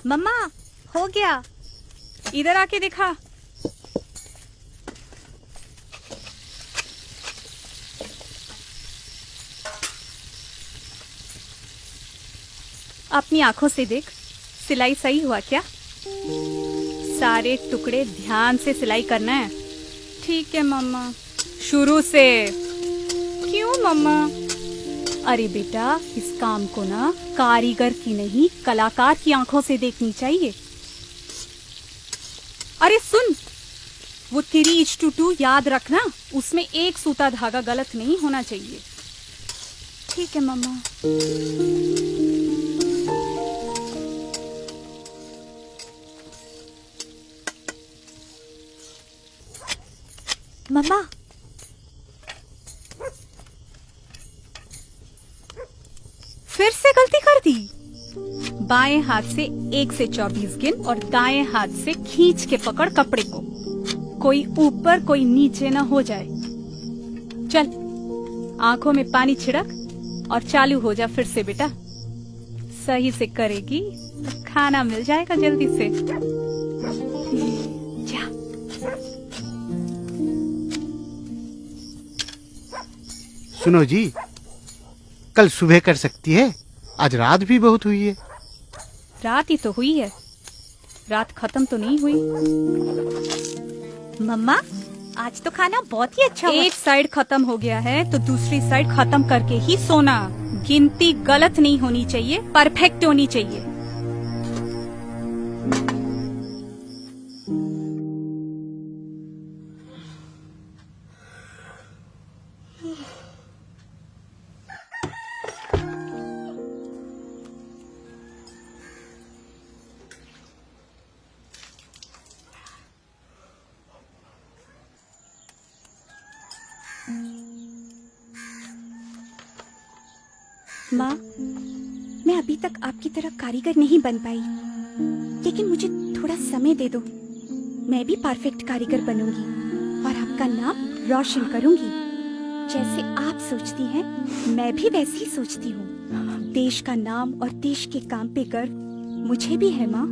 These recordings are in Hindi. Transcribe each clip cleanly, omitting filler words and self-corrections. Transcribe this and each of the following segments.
मम्मा, हो गया। इधर आके दिखा। अपनी आंखों से देख, सिलाई सही हुआ क्या? सारे टुकड़े ध्यान से सिलाई करना है। ठीक है मम्मा। शुरू से। क्यों मम्मा? अरे बेटा, इस काम को ना कारीगर की नहीं कलाकार की आंखों से देखनी चाहिए। अरे सुन, वो 3:2 याद रखना, उसमें एक सूता धागा गलत नहीं होना चाहिए। ठीक है मम्मा। मम्मा, फिर से गलती कर दी। बाएं हाथ से 1 से 24 गिन और दाएं हाथ से खींच के पकड़ कपड़े को। कोई ऊपर कोई नीचे ना हो जाए। चल, आंखों में पानी छिड़क और चालू हो जा फिर से बेटा। सही से करेगी तो खाना मिल जाएगा जल्दी से। जा। सुनो जी, कल सुबह कर सकती है? आज रात भी बहुत हुई है। रात ही तो हुई है, रात खत्म तो नहीं हुई। मम्मा, आज तो खाना बहुत ही अच्छा हुआ। एक साइड खत्म हो गया है तो दूसरी साइड खत्म करके ही सोना। गिनती गलत नहीं होनी चाहिए, परफेक्ट होनी चाहिए। माँ, मैं अभी तक आपकी तरह कारीगर नहीं बन पाई, लेकिन मुझे थोड़ा समय दे दो। मैं भी परफेक्ट कारीगर बनूंगी और आपका नाम रोशन करूंगी। जैसे आप सोचती हैं, मैं भी वैसे ही सोचती हूँ। देश का नाम और देश के काम पे गर्व मुझे भी है माँ।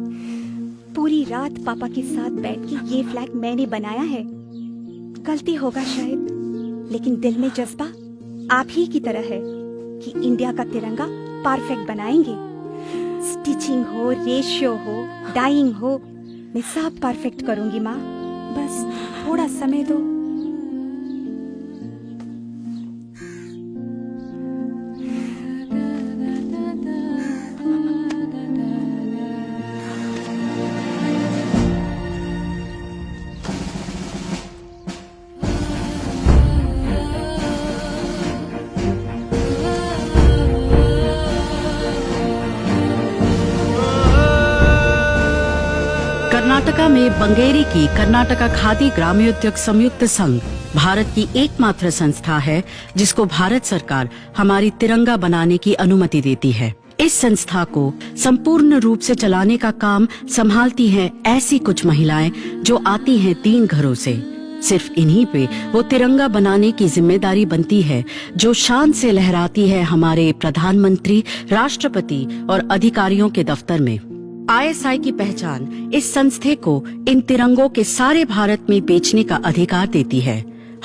पूरी रात पापा के साथ बैठ के ये फ्लैग मैंने बनाया है। गलती होगा शायद, लेकिन दिल में जज्बा आप ही की तरह है कि इंडिया का तिरंगा परफेक्ट बनाएंगे। स्टिचिंग हो, रेशियो हो, डाइंग हो, मैं सब परफेक्ट करूंगी माँ। बस थोड़ा समय दो। कर्नाटका में बंगेरी की कर्नाटका खादी ग्रामोद्योग संयुक्त संघ भारत की एकमात्र संस्था है जिसको भारत सरकार हमारी तिरंगा बनाने की अनुमति देती है। इस संस्था को संपूर्ण रूप से चलाने का काम संभालती हैं ऐसी कुछ महिलाएं जो आती हैं 3 घरों से। सिर्फ इन्हीं पे वो तिरंगा बनाने की जिम्मेदारी बनती है जो शान से लहराती है हमारे प्रधानमंत्री, राष्ट्रपति और अधिकारियों के दफ्तर में। ISI की पहचान इस संस्थे को इन तिरंगों के सारे भारत में बेचने का अधिकार देती है।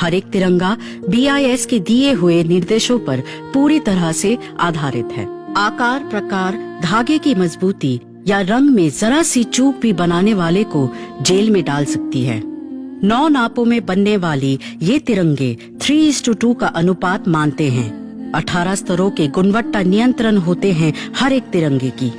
हर एक तिरंगा BIS के दिए हुए निर्देशों पर पूरी तरह से आधारित है। आकार, प्रकार, धागे की मजबूती या रंग में जरा सी चूक भी बनाने वाले को जेल में डाल सकती है। 9 नापों में बनने वाली ये तिरंगे 3:2 का अनुपात मानते हैं। 18 स्तरों के गुणवत्ता नियंत्रण होते हैं हर एक तिरंगे की।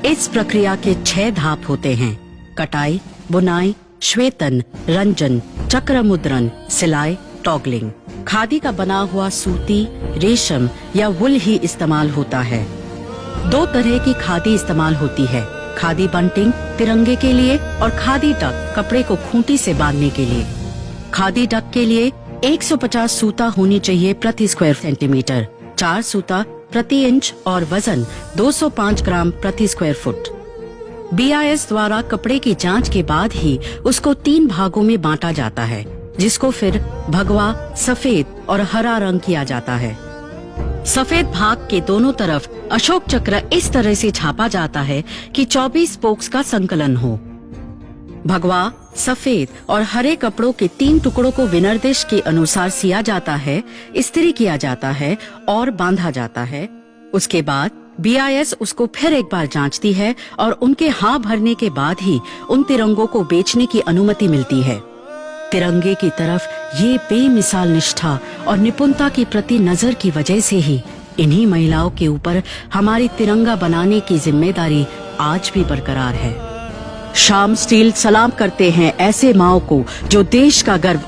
इस प्रक्रिया के 6 धाप होते हैं: कटाई, बुनाई, श्वेतन, रंजन, चक्र मुद्रण, सिलाई, टॉगलिंग। खादी का बना हुआ सूती, रेशम या वुल ही इस्तेमाल होता है। 2 तरह की खादी इस्तेमाल होती है: खादी बंटिंग तिरंगे के लिए और खादी डक कपड़े को खूंटी से बांधने के लिए। खादी डक के लिए 150 सूता होनी चाहिए प्रति स्क्वायर सेंटीमीटर, 4 सूता प्रति इंच और वजन 205 ग्राम प्रति स्क्वायर फुट। BIS द्वारा कपड़े की जांच के बाद ही उसको 3 भागों में बांटा जाता है, जिसको फिर भगवा, सफेद और हरा रंग किया जाता है। सफेद भाग के दोनों तरफ अशोक चक्र इस तरह से छापा जाता है कि 24 स्पोक्स का संकलन हो। भगवा, सफेद और हरे कपड़ों के 3 टुकड़ों को विनिर्देश के अनुसार सिया जाता है, इस्त्री किया जाता है और बांधा जाता है। उसके बाद BIS उसको फिर एक बार जांचती है और उनके हाँ भरने के बाद ही उन तिरंगों को बेचने की अनुमति मिलती है। तिरंगे की तरफ ये बेमिसाल निष्ठा और निपुणता की प्रति नजर की वजह से ही इन्हीं महिलाओं के ऊपर हमारी तिरंगा बनाने की जिम्मेदारी आज भी बरकरार है। श्याम स्टील सलाम करते हैं ऐसे माओं को जो देश का गर्व